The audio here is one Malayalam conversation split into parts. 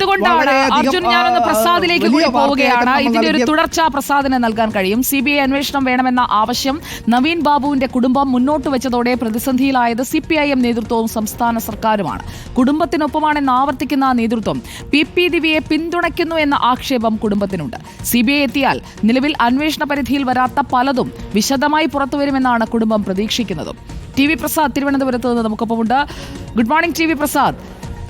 അതുകൊണ്ടാണ് അർജുൻ ഞാനൊന്ന് പ്രസാദിലേക്ക് കൂടി പോവുകയാണ്. ഇതിന്റെ ഒരു തുടർച്ച പ്രസാദിന് നൽകാൻ കഴിയും. CBI അന്വേഷണം വേണമെന്ന ആവശ്യം നവീൻ ബാബുവിന്റെ കുടുംബം മുന്നോട്ട് വെച്ചതോടെ പ്രതിസന്ധിയിലായത് CPIM നേതൃത്വവും സംസ്ഥാന സർക്കാരുമാണ്. കുടുംബത്തിനൊപ്പമാണെന്ന് ആവർത്തിക്കുന്ന നേതൃത്വം PP ദിവ്യയെ പിന്തുണയ്ക്കുന്നു എന്ന ആക്ഷേപം കുടുംബത്തിനുണ്ട്. CBI എത്തിയാൽ നിലവിൽ അന്വേഷണ പരിധിയിൽ വരാത്ത പലതും വിശദമായി പുറത്തുവരുമെന്നാണ് കുടുംബം പ്രതീക്ഷിക്കുന്നത്. TV പ്രസാദ് തിരുവനന്തപുരത്ത് നിന്ന് നമുക്കൊപ്പമുണ്ട്. Good morning TV Prasad.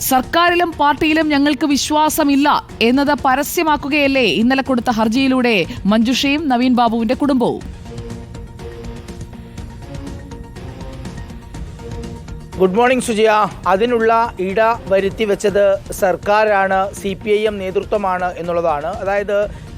സർക്കാരിലും പാർട്ടിയിലും ഞങ്ങൾക്ക് വിശ്വാസമില്ല എന്നത് പരസ്യമാക്കുകയല്ലേ ഇന്നലെ കൊടുത്ത ഹർജിയിലൂടെ മഞ്ജുഷയും നവീൻ ബാബുവിന്റെ കുടുംബവും? Good morning Sujiya. അതിനുള്ള ഇട വരുത്തി വെച്ചത് സർക്കാരാണ്, CPIM നേതൃത്വമാണ് എന്നുള്ളതാണ്. അതായത്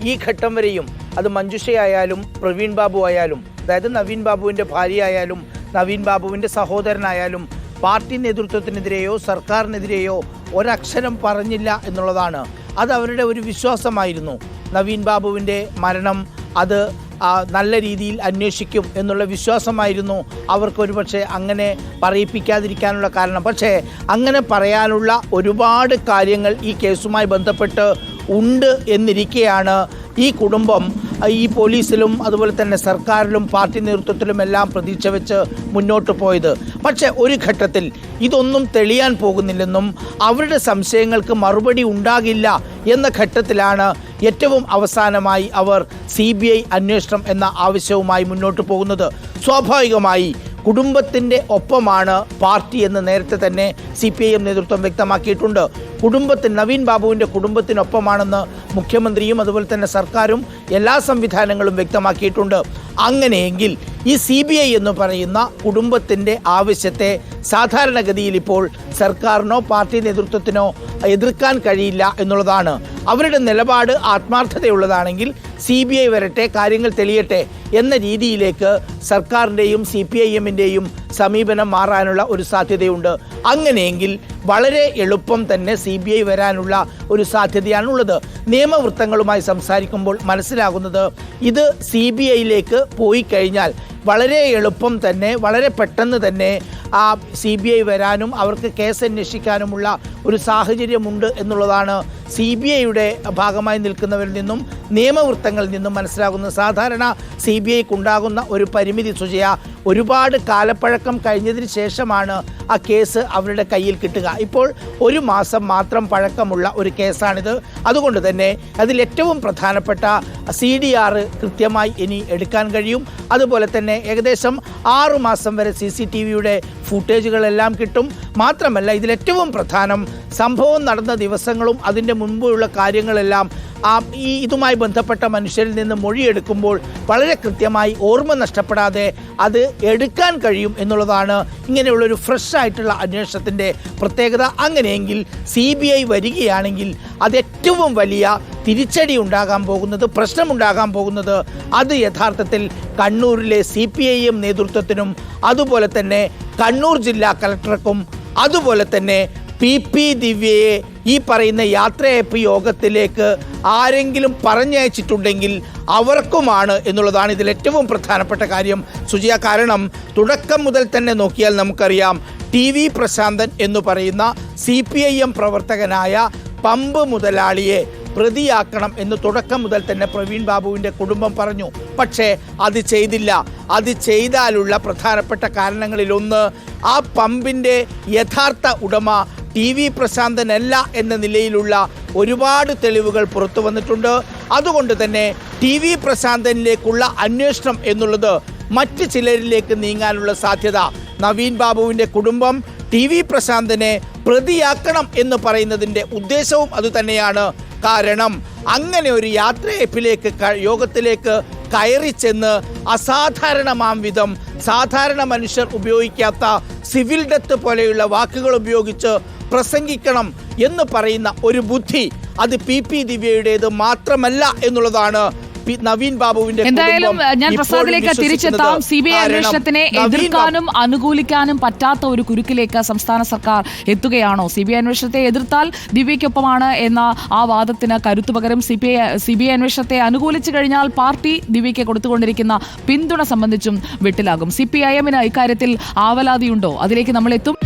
ഈ ഘട്ടം വരെയും അത് മഞ്ജുഷയായാലും പ്രവീൺ ബാബു ആയാലും, അതായത് നവീൻ ബാബുവിൻ്റെ ഭാര്യയായാലും നവീൻ ബാബുവിൻ്റെ സഹോദരനായാലും പാർട്ടി നേതൃത്വത്തിനെതിരെയോ സർക്കാരിനെതിരെയോ ഒരക്ഷരം പറഞ്ഞില്ല എന്നുള്ളതാണ്. അത് അവരുടെ ഒരു വിശ്വാസമായിരുന്നു. നവീൻ ബാബുവിൻ്റെ മരണം അത് നല്ല രീതിയിൽ അന്വേഷിക്കും എന്നുള്ള വിശ്വാസമായിരുന്നു അവർക്കൊരു പക്ഷേ അങ്ങനെ പറയിപ്പിക്കാതിരിക്കാനുള്ള കാരണം. പക്ഷേ അങ്ങനെ പറയാനുള്ള ഒരുപാട് കാര്യങ്ങൾ ഈ കേസുമായി ബന്ധപ്പെട്ട് ഉണ്ട് എന്നിരിക്കെയാണ് ഈ കുടുംബം ഈ പോലീസിലും അതുപോലെ തന്നെ സർക്കാരിലും പാർട്ടി നേതൃത്വത്തിലുമെല്ലാം പ്രതീക്ഷ വെച്ച് മുന്നോട്ട് പോയത്. പക്ഷേ ഒരു ഘട്ടത്തിൽ ഇതൊന്നും തെളിയാൻ പോകുന്നില്ലെന്നും അവരുടെ സംശയങ്ങൾക്ക് മറുപടി ഉണ്ടാകില്ല എന്ന ഘട്ടത്തിലാണ് ഏറ്റവും അവസാനമായി അവർ CBI അന്വേഷണം എന്ന ആവശ്യവുമായി മുന്നോട്ട് പോകുന്നത്. സ്വാഭാവികമായി കുടുംബത്തിൻ്റെ ഒപ്പമാണ് പാർട്ടി എന്ന് നേരത്തെ തന്നെ CPIM നേതൃത്വം വ്യക്തമാക്കിയിട്ടുണ്ട്. നവീൻ ബാബുവിൻ്റെ കുടുംബത്തിനൊപ്പമാണെന്ന് മുഖ്യമന്ത്രിയും അതുപോലെ തന്നെ സർക്കാരും എല്ലാ സംവിധാനങ്ങളും വ്യക്തമാക്കിയിട്ടുണ്ട്. അങ്ങനെയെങ്കിൽ ഈ CBI എന്ന് പറയുന്ന കുടുംബത്തിൻ്റെ ആവശ്യത്തെ സാധാരണഗതിയിൽ ഇപ്പോൾ സർക്കാരിനോ പാർട്ടി നേതൃത്വത്തിനോ എതിർക്കാൻ കഴിയില്ല എന്നുള്ളതാണ്. അവരുടെ നിലപാട് ആത്മാർത്ഥതയുള്ളതാണെങ്കിൽ CBI വരട്ടെ, കാര്യങ്ങൾ തെളിയട്ടെ എന്ന രീതിയിലേക്ക് സർക്കാരിൻ്റെയും CPIMൻ്റെയും സമീപനം മാറാനുള്ള ഒരു സാധ്യതയുണ്ട്. അങ്ങനെയെങ്കിൽ വളരെ എളുപ്പം തന്നെ CBI വരാനുള്ള ഒരു സാധ്യതയാണുള്ളത്. നിയമവൃത്തങ്ങളുമായി സംസാരിക്കുമ്പോൾ മനസ്സിലാകുന്നത് ഇത് CBIയിലേക്ക് പോയി കഴിഞ്ഞാൽ വളരെ എളുപ്പം തന്നെ, വളരെ പെട്ടെന്ന് തന്നെ CBI വരാനും അവർക്ക് കേസ് അന്വേഷിക്കാനുമുള്ള ഒരു സാഹചര്യമുണ്ട് എന്നുള്ളതാണ് CBIയുടെ ഭാഗമായി നിൽക്കുന്നവരിൽ നിന്നും നിയമവൃത്തങ്ങളിൽ നിന്നും മനസ്സിലാകുന്നത്. സാധാരണ CBIക്ക് ഉണ്ടാകുന്ന ഒരു പരിമിതി സുജയ, ഒരുപാട് കാലപ്പഴക്കം കഴിഞ്ഞതിന് ശേഷമാണ് ആ കേസ് അവരുടെ കയ്യിൽ കിട്ടുക. ഇപ്പോൾ 1 മാസം മാത്രം പഴക്കമുള്ള ഒരു കേസാണിത്. അതുകൊണ്ട് തന്നെ അതിലേറ്റവും പ്രധാനപ്പെട്ട CDR കൃത്യമായി ഇനി എടുക്കാൻ കഴിയും. അതുപോലെ തന്നെ ഏകദേശം 6 മാസം വരെ CCTVയുടെ ഫുട്ടേജുകളെല്ലാം കിട്ടും. മാത്രമല്ല ഇതിലേറ്റവും പ്രധാനം സംഭവം നടന്ന ദിവസങ്ങളും അതിൻ്റെ മുൻപുള്ള കാര്യങ്ങളെല്ലാം ഇതുമായി ബന്ധപ്പെട്ട മനുഷ്യരിൽ നിന്ന് മൊഴിയെടുക്കുമ്പോൾ വളരെ കൃത്യമായി ഓർമ്മ നഷ്ടപ്പെടാതെ അത് എടുക്കാൻ കഴിയും എന്നുള്ളതാണ് ഇങ്ങനെയുള്ളൊരു ഫ്രഷ് ആയിട്ടുള്ള അന്വേഷണത്തിൻ്റെ പ്രത്യേകത. അങ്ങനെയെങ്കിൽ CBI വരികയാണെങ്കിൽ അത് ഏറ്റവും വലിയ തിരിച്ചടി ഉണ്ടാകാൻ പോകുന്നത്, പ്രശ്നമുണ്ടാകാൻ പോകുന്നത് അത് യഥാർത്ഥത്തിൽ കണ്ണൂരിലെ CPIM നേതൃത്വത്തിനും അതുപോലെ തന്നെ കണ്ണൂർ ജില്ലാ കളക്ടർക്കും അതുപോലെ തന്നെ PP ദിവ്യയെ ഈ പറയുന്ന യാത്രയയപ്പ് യോഗത്തിലേക്ക് ആരെങ്കിലും പറഞ്ഞയച്ചിട്ടുണ്ടെങ്കിൽ അവർക്കുമാണ് എന്നുള്ളതാണ് ഇതിൽ ഏറ്റവും പ്രധാനപ്പെട്ട കാര്യം സുജിയ. കാരണം തുടക്കം മുതൽ തന്നെ നോക്കിയാൽ നമുക്കറിയാം, TV പ്രശാന്തൻ എന്ന് പറയുന്ന CPIM പ്രവർത്തകനായ പമ്പ് മുതലാളിയെ പ്രതിയാക്കണം എന്ന് തുടക്കം മുതൽ തന്നെ പ്രവീൺ ബാബുവിൻ്റെ കുടുംബം പറഞ്ഞു. പക്ഷേ അത് ചെയ്തില്ല. അത് ചെയ്താലുള്ള പ്രധാനപ്പെട്ട കാരണങ്ങളിലൊന്ന്, ആ പമ്പിൻ്റെ യഥാർത്ഥ ഉടമ TV പ്രശാന്തനല്ല എന്ന നിലയിലുള്ള ഒരുപാട് തെളിവുകൾ പുറത്തു വന്നിട്ടുണ്ട്. അതുകൊണ്ട് തന്നെ TV പ്രശാന്തനിലേക്കുള്ള അന്വേഷണം എന്നുള്ളത് മറ്റ് ചിലരിലേക്ക് നീങ്ങാനുള്ള സാധ്യത. നവീൻ ബാബുവിൻ്റെ കുടുംബം TV പ്രശാന്തനെ പ്രതിയാക്കണം എന്ന് പറയുന്നതിൻ്റെ ഉദ്ദേശവും അതുതന്നെയാണ്. കാരണം അങ്ങനെ ഒരു യോഗത്തിലേക്ക് കയറി ചെന്ന് അസാധാരണമാം വിധം സാധാരണ മനുഷ്യർ ഉപയോഗിക്കാത്ത സിവിൽ ഡെത്ത് പോലെയുള്ള വാക്കുകൾ ഉപയോഗിച്ച് പ്രസംഗിക്കണം എന്ന് പറയുന്ന ഒരു ബുദ്ധി അത് PP ദിവ്യയുടേത് മാത്രമല്ല എന്നുള്ളതാണ് നവീൻ ബാബുവിന്റെ. എന്തായാലും ഞാൻ പ്രസാദിലേക്ക് തിരിച്ചെത്താം. CBI അന്വേഷണത്തിനെ എതിർക്കാനും അനുകൂലിക്കാനും പറ്റാത്ത ഒരു കുരുക്കിലേക്ക് സംസ്ഥാന സർക്കാർ എത്തുകയാണോ? CBI അന്വേഷണത്തെ എതിർത്താൽ ദിവ്യയ്ക്കൊപ്പമാണ് എന്ന ആ വാദത്തിന് കരുത്തു പകരം CBI അന്വേഷണത്തെ അനുകൂലിച്ചു കഴിഞ്ഞാൽ പാർട്ടി ദിവ്യയ്ക്ക് കൊടുത്തുകൊണ്ടിരിക്കുന്ന പിന്തുണ സംബന്ധിച്ചും വെട്ടിലാകും. CPIMന് ഇക്കാര്യത്തിൽ ആവലാതിയുണ്ടോ? അതിലേക്ക് നമ്മൾ എത്തും.